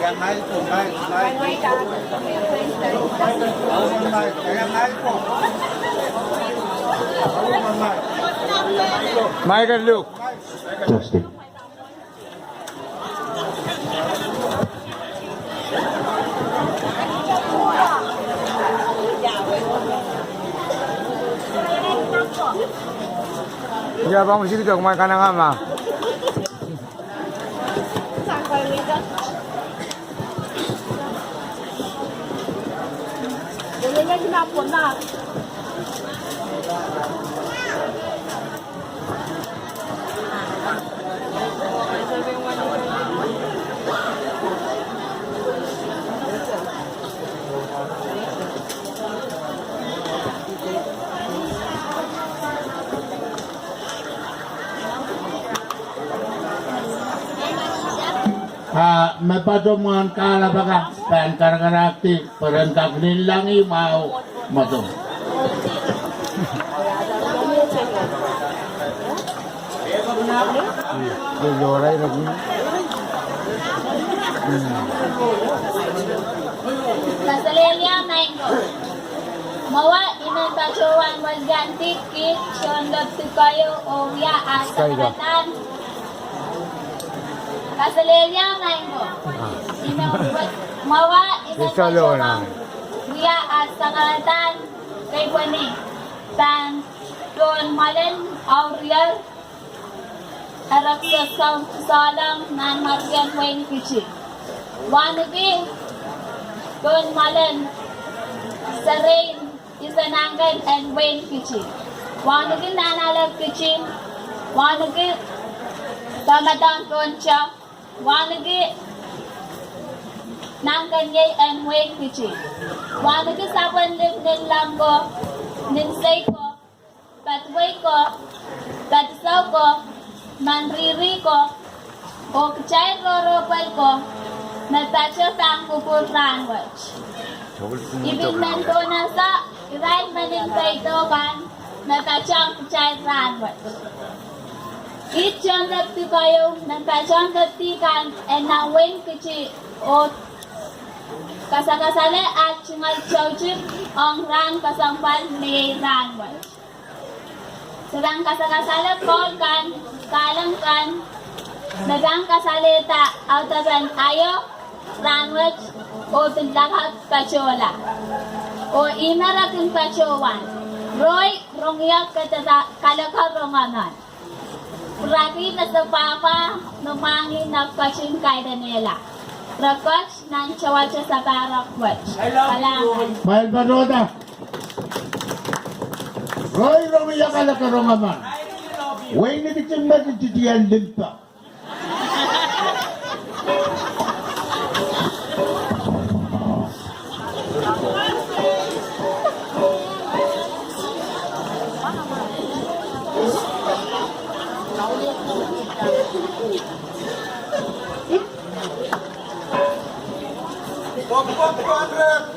Yang mahal po, mahal. Yang mahal po. Michael Luke. Justin. Iya bang mesti kita kumain kanang ama. May patungan ka na baka pen karakarakti perentah nilangi mau matung. Loray lagi. Kasalelia mango. Mawa inan pacuan ganti kit syondot tukayo oya asakatan. Kasalelia mango. Mawa inan pacuan oya asakatan kay Bani. Tan Don Malen Auriel Arab Salam Nan Marian Wayne Kichi. Wanagi Don Malen Sarain Isanangan and Wayne Kichi. Wanagi Nanala Kichi. Wanagi Ramadan Concha. Wanagi Nanganye and Wayne Kichi. Wanagi Saban Liv Nilango Ninsay ko, Patway ko, Patsaw ko, Manriri ko, o Kchay Roropal ko, Natasha Tangkupur Ranwich. Ibigman ko na sa Iray Manin Kaitokan, Natasha Kchay Ranwich. Itchang Dapti kayo, Natasha Daptikan, and na Wayne Kichi o kasakasali at singal chowchip ang ran kasampal ni Ranwich. Sedang kasakasali kolkan, kalangkan, nagang kasalita autaran ayo, Ranwich o tindakhat pachola. O imarakin pachowan, Roy rongyak kalakar ronganan. Prati na sa papa, numangin na pachin kay Daniela. Rakwach ng chawacha sa parakwach. Kalangan. Mahal Baroda. Roy Romaya Kalakarongaman. Wayne Kitchen Meditian Limpa. Pok 200.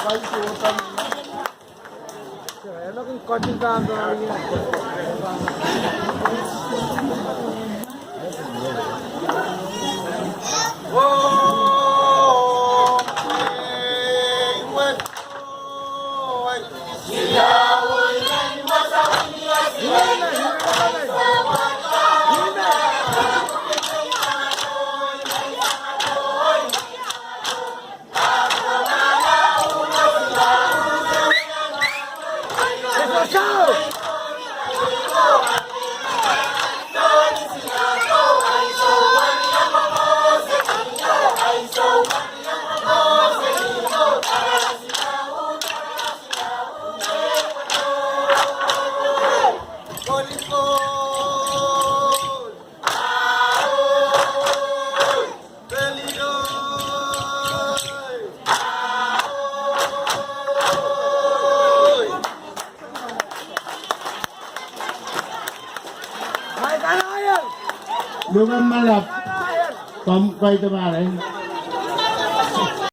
Ano kung kontintaan to na rin? Lugan malap. Kay kemarin.